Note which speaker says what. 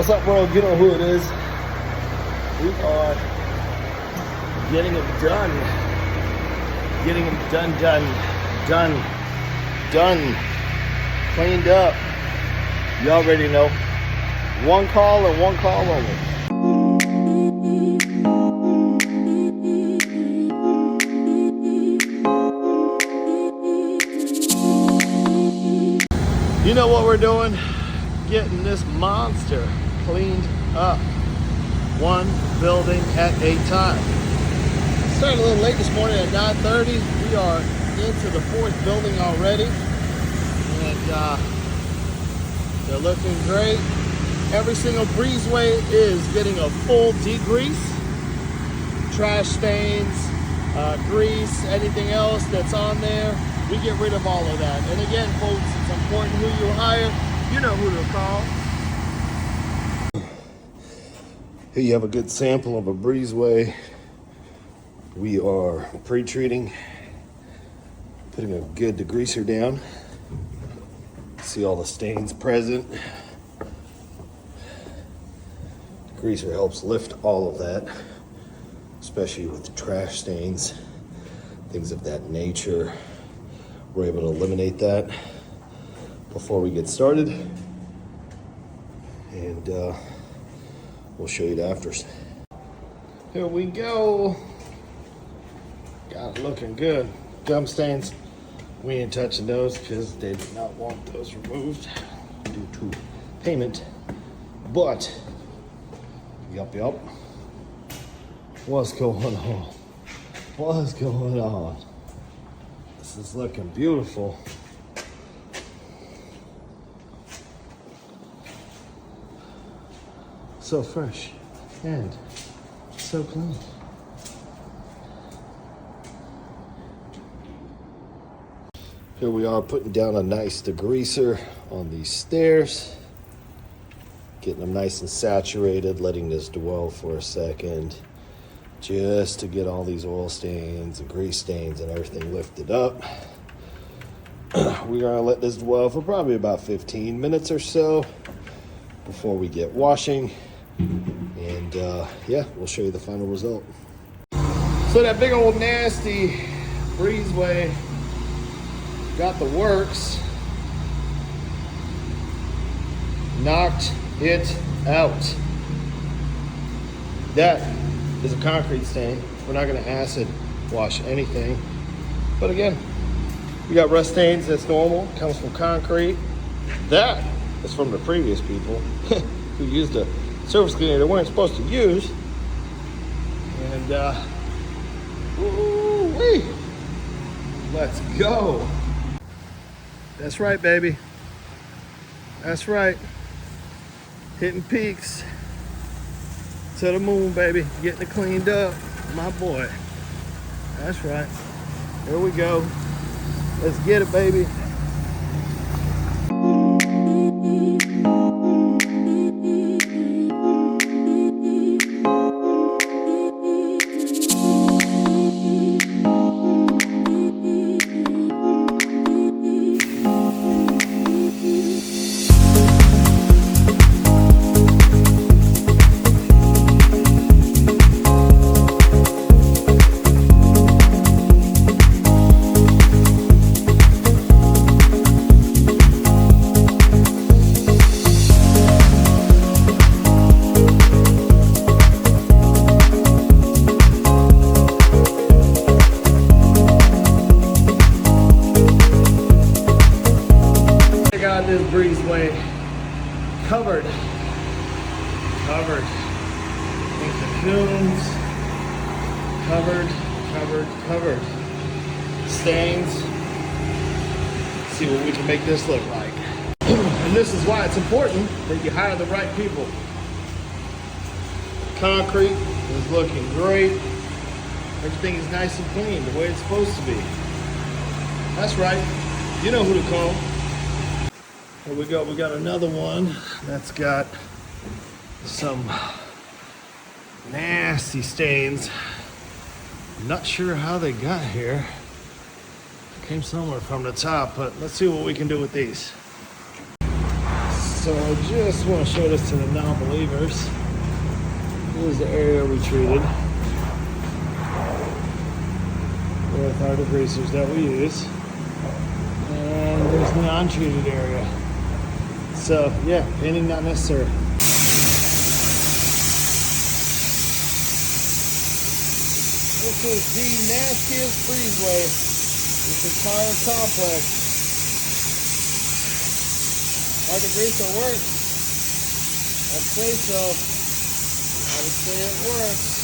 Speaker 1: What's up, world? You know who it is. We are getting them done. Getting them done. Cleaned up. You already know. One call and one call only. You know what we're doing? Getting this monster cleaned up. One building at a time. Started a little late this morning at 9:30. We are into the fourth building already. And they're looking great. Every single breezeway is getting a full degrease. Trash stains, grease, anything else that's on there, we get rid of all of that. And again, folks, it's important who you hire. You know who to call. Here you have a good sample of a breezeway. We are pre-treating, putting a good degreaser down. See all the stains present. Degreaser helps lift all of that, especially with the trash stains, things of that nature. We're able to eliminate that before we get started. And we'll show you the afters. Here we go. Got it looking good. Gum stains, we ain't touching those because they do not want those removed due to payment. But, yup. What's going on? What's going on? This is looking beautiful. So fresh and so clean. Here we are putting down a nice degreaser on these stairs. Getting them nice and saturated, letting this dwell for a second. Just to get all these oil stains and grease stains and everything lifted up. We're gonna let this dwell for probably about 15 minutes or so before we get washing. And yeah, we'll show you the final result. So that big old nasty breezeway got the works. Knocked it out. That is a concrete stain. We're not gonna acid wash anything. But again, we got rust stains, that's normal, comes from concrete. That is from the previous people who used a surface cleaner they weren't supposed to use. And woo-wee. Let's go. That's right, baby. That's right. Hitting peaks to the moon, baby. Getting it cleaned up, my boy. That's right. Here we go. Let's get it, baby. This breezeway covered in cocoons, covered stains. Let's see what we can make this look like. And this is why it's important that you hire the right people. Concrete is looking great. Everything is nice and clean the way it's supposed to be. That's right. You know who to call. Here we go. We got another one that's got some nasty stains. Not sure how they got here. Came somewhere from the top, but let's see what we can do with these. So I just want to show this to the non-believers. Here's the area we treated with our degreasers that we use. And there's the non-treated area. So yeah, painting not necessary. This is the nastiest breezeway this entire complex. Our degreaser works. I'd say so. I would say it works.